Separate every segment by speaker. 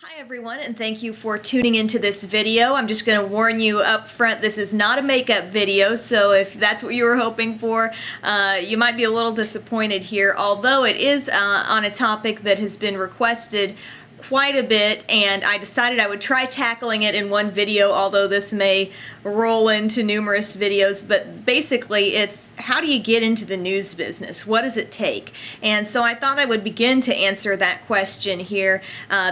Speaker 1: Hi everyone, and thank you for tuning into this video. I'm just going to warn you up front, this is not a makeup video, so if that's what you were hoping for, you might be a little disappointed here, although it is on a topic that has been requested quite a bit, and I decided I would try tackling it in one video, although this may roll into numerous videos. But basically it's how do you get into the news business? What does it take? And so I thought I would begin to answer that question here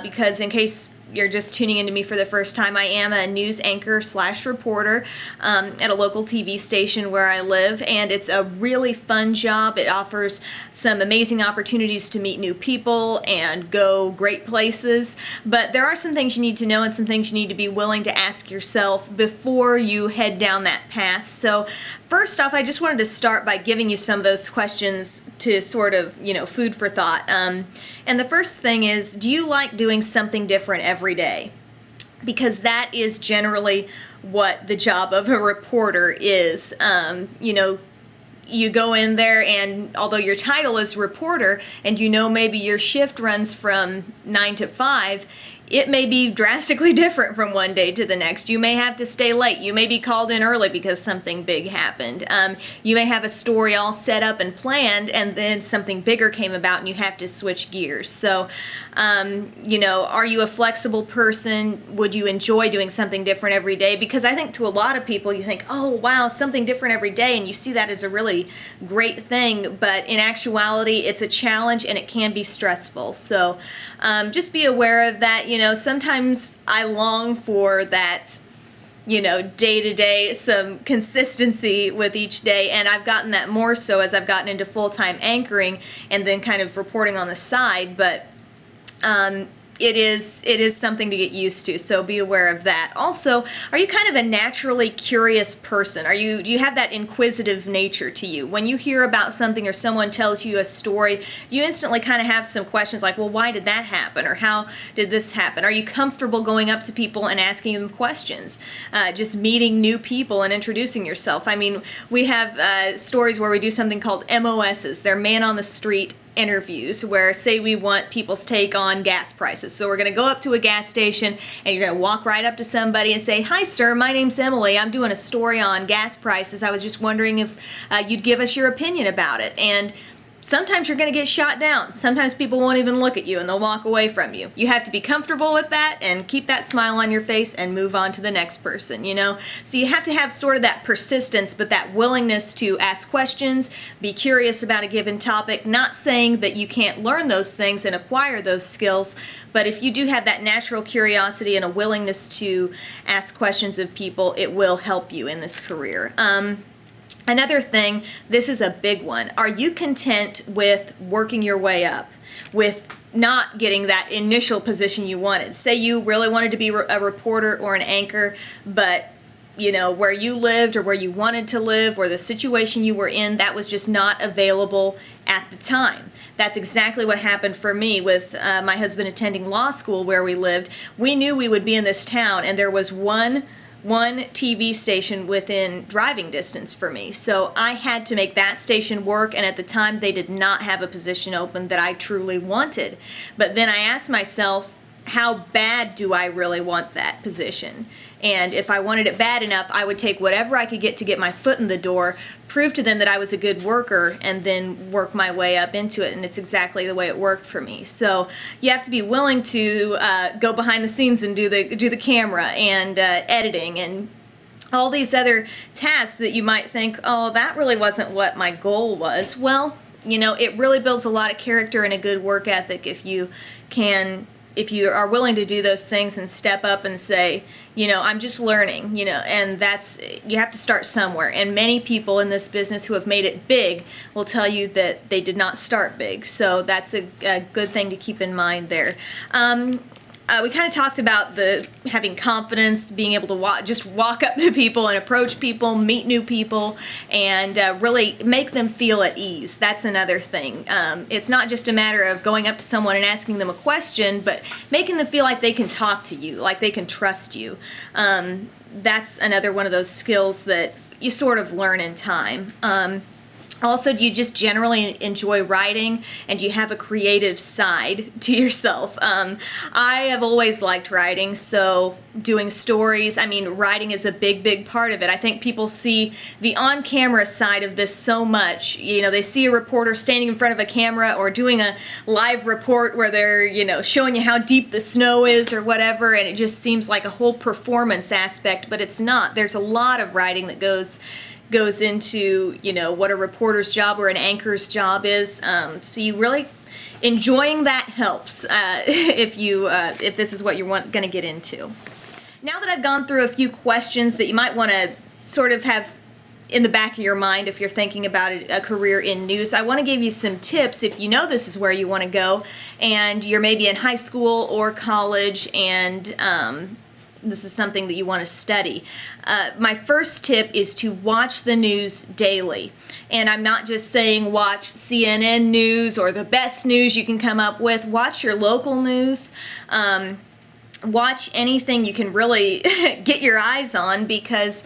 Speaker 1: because in case you're just tuning into me for the first time, I am a news anchor / reporter at a local TV station where I live, and it's a really fun job. It offers some amazing opportunities to meet new people and go great places, but there are some things you need to know and some things you need to be willing to ask yourself before you head down that path. So first off, I just wanted to start by giving you some of those questions to sort of, food for thought. And the first thing is, do you like doing something different every day? Because that is generally what the job of a reporter is. You go in there, and although your title is reporter, and maybe your shift runs from 9 to 5, it may be drastically different from one day to the next. You may have to stay late. You may be called in early because something big happened. You may have a story all set up and planned, and then something bigger came about and you have to switch gears. So, are you a flexible person? Would you enjoy doing something different every day? Because I think to a lot of people, you think, oh, wow, something different every day, and you see that as a really great thing. But in actuality, it's a challenge and it can be stressful. So just be aware of that. Sometimes I long for that, day to day, some consistency with each day, and I've gotten that more so as I've gotten into full-time anchoring and then kind of reporting on the side, but it is something to get used to, so be aware of that. Also, are you kind of a naturally curious person? Do you have that inquisitive nature to you? When you hear about something or someone tells you a story, you instantly kind of have some questions like, well, why did that happen? Or how did this happen? Are you comfortable going up to people and asking them questions? Just meeting new people and introducing yourself. I mean, we have stories where we do something called MOSs. They're man on the street interviews, where say we want people's take on gas prices. So we're going to go up to a gas station and you're going to walk right up to somebody and say, hi sir, my name's Emily, I'm doing a story on gas prices. I was just wondering if you'd give us your opinion about it. And sometimes you're going to get shot down. Sometimes people won't even look at you and they'll walk away from you. You have to be comfortable with that and keep that smile on your face and move on to the next person, So you have to have sort of that persistence, but that willingness to ask questions, be curious about a given topic, not saying that you can't learn those things and acquire those skills, but if you do have that natural curiosity and a willingness to ask questions of people, it will help you in this career. Another thing, this is a big one. Are you content with working your way up, with not getting that initial position you wanted? Say you really wanted to be a reporter or an anchor, but where you lived or where you wanted to live or the situation you were in, that was just not available at the time. That's exactly what happened for me with my husband attending law school where we lived. We knew we would be in this town, and there was one TV station within driving distance for me. So I had to make that station work, and at the time they did not have a position open that I truly wanted. But then I asked myself, how bad do I really want that position? And if I wanted it bad enough, I would take whatever I could get to get my foot in the door, prove to them that I was a good worker, and then work my way up into it. And it's exactly the way it worked for me. So you have to be willing to go behind the scenes and do the camera and editing and all these other tasks that you might think, oh, that really wasn't what my goal was. Well, it really builds a lot of character and a good work ethic if you are willing to do those things and step up and say, I'm just learning, and you have to start somewhere. And many people in this business who have made it big will tell you that they did not start big. So that's a good thing to keep in mind there. We kind of talked about having confidence, being able to just walk up to people and approach people, meet new people, and really make them feel at ease. That's another thing. It's not just a matter of going up to someone and asking them a question, but making them feel like they can talk to you, like they can trust you. That's another one of those skills that you sort of learn in time. Also, do you just generally enjoy writing, and do you have a creative side to yourself? I have always liked writing, so doing stories, I mean, writing is a big, big part of it. I think people see the on-camera side of this so much. You know, they see a reporter standing in front of a camera or doing a live report where they're, you know, showing you how deep the snow is or whatever, and it just seems like a whole performance aspect, but it's not. There's a lot of writing that goes into, you know, what a reporter's job or an anchor's job is. So you really enjoying that helps if this is what you're going to get into. Now that I've gone through a few questions that you might want to sort of have in the back of your mind if you're thinking about a career in news, I want to give you some tips if you know this is where you want to go and you're maybe in high school or college and this is something that you want to study. My first tip is to watch the news daily. And I'm not just saying watch CNN news or the best news you can come up with. Watch your local news. Watch anything you can really get your eyes on, because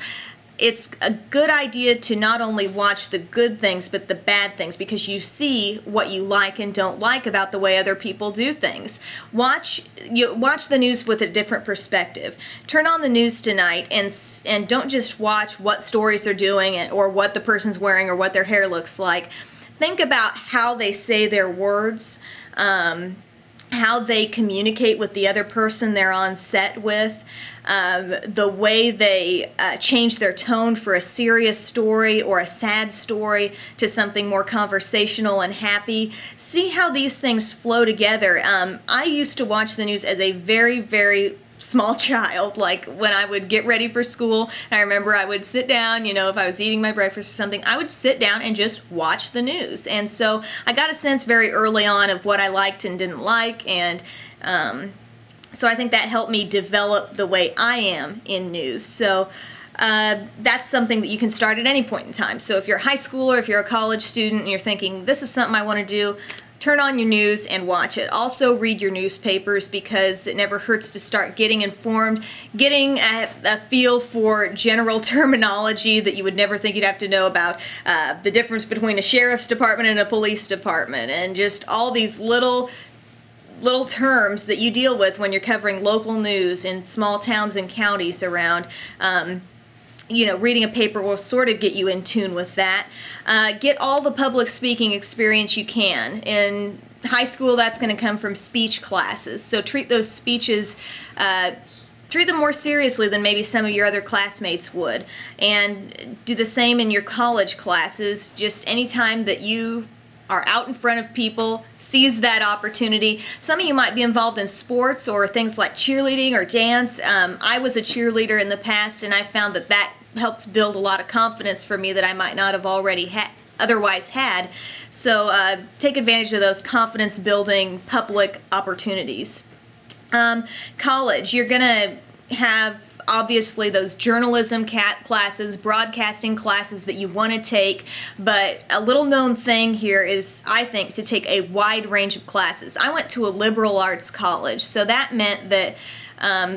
Speaker 1: it's a good idea to not only watch the good things but the bad things, because you see what you like and don't like about the way other people do things. Watch the news with a different perspective. Turn on the news tonight and don't just watch what stories they're doing or what the person's wearing or what their hair looks like. Think about how they say their words, how they communicate with the other person they're on set with, the way they change their tone for a serious story or a sad story to something more conversational and happy. See how these things flow together. I used to watch the news as a very, very small child, like when I would get ready for school. I remember I would sit down, you know, if I was eating my breakfast or something, I would sit down and just watch the news. And so I got a sense very early on of what I liked and didn't like, and so I think that helped me develop the way I am in news. So that's something that you can start at any point in time. So if you're a high schooler, if you're a college student, and you're thinking, this is something I want to do, turn on your news and watch it. Also read your newspapers, because it never hurts to start getting informed, getting a feel for general terminology that you would never think you'd have to know about, the difference between a sheriff's department and a police department, and just all these little terms that you deal with when you're covering local news in small towns and counties around. You know, reading a paper will sort of get you in tune with that. Get all the public speaking experience you can. In high school, that's going to come from speech classes. So treat those speeches, treat them more seriously than maybe some of your other classmates would. And do the same in your college classes. Just anytime that you are out in front of people, seize that opportunity. Some of you might be involved in sports or things like cheerleading or dance. I was a cheerleader in the past, and I found that helped build a lot of confidence for me that I might not have already otherwise had. So take advantage of those confidence-building public opportunities. College, you're going to have obviously those journalism classes, broadcasting classes that you want to take, but a little known thing here is, I think, to take a wide range of classes. I went to a liberal arts college, so that meant that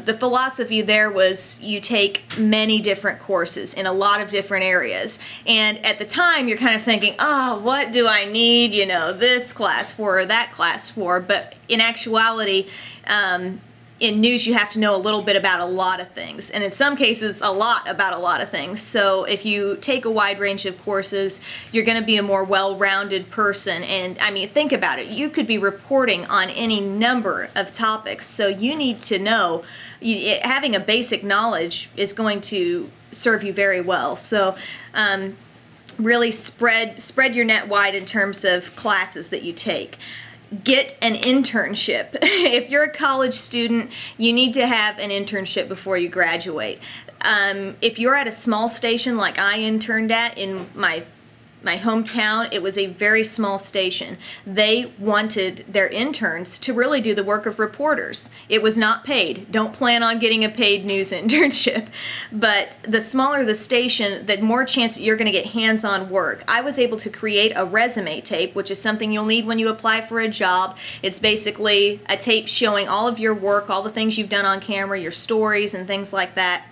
Speaker 1: the philosophy there was you take many different courses in a lot of different areas. And at the time, you're kind of thinking, oh, what do I need, you know, this class for or that class for? But in actuality, in news, you have to know a little bit about a lot of things, and in some cases, a lot about a lot of things. So if you take a wide range of courses, you're going to be a more well-rounded person. And I mean, think about it. You could be reporting on any number of topics, so you need to know, having a basic knowledge is going to serve you very well. So really spread your net wide in terms of classes that you take. Get an internship. If you're a college student, you need to have an internship before you graduate. If you're at a small station like I interned at in my hometown, it was a very small station. They wanted their interns to really do the work of reporters. It was not paid. Don't plan on getting a paid news internship. But the smaller the station, the more chance that you're going to get hands-on work. I was able to create a resume tape, which is something you'll need when you apply for a job. It's basically a tape showing all of your work, all the things you've done on camera, your stories and things like that.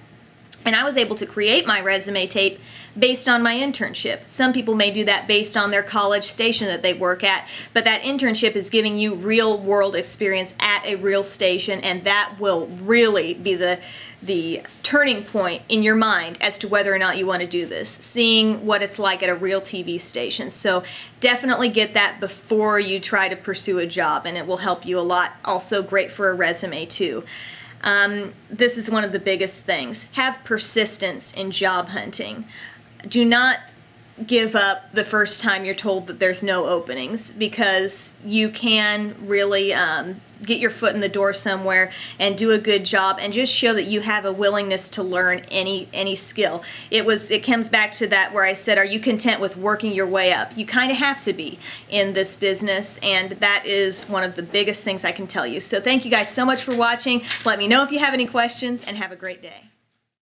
Speaker 1: And I was able to create my resume tape based on my internship. Some people may do that based on their college station that they work at, but that internship is giving you real world experience at a real station, and that will really be the turning point in your mind as to whether or not you want to do this, seeing what it's like at a real TV station. So definitely get that before you try to pursue a job, and it will help you a lot. Also great for a resume too. This is one of the biggest things. Have persistence in job hunting. Do not give up the first time you're told that there's no openings, because you can really get your foot in the door somewhere and do a good job and just show that you have a willingness to learn any skill. It comes back to that where I said, are you content with working your way up? You kind of have to be in this business, and that is one of the biggest things I can tell you. So thank you guys so much for watching. Let me know if you have any questions, and have a great day.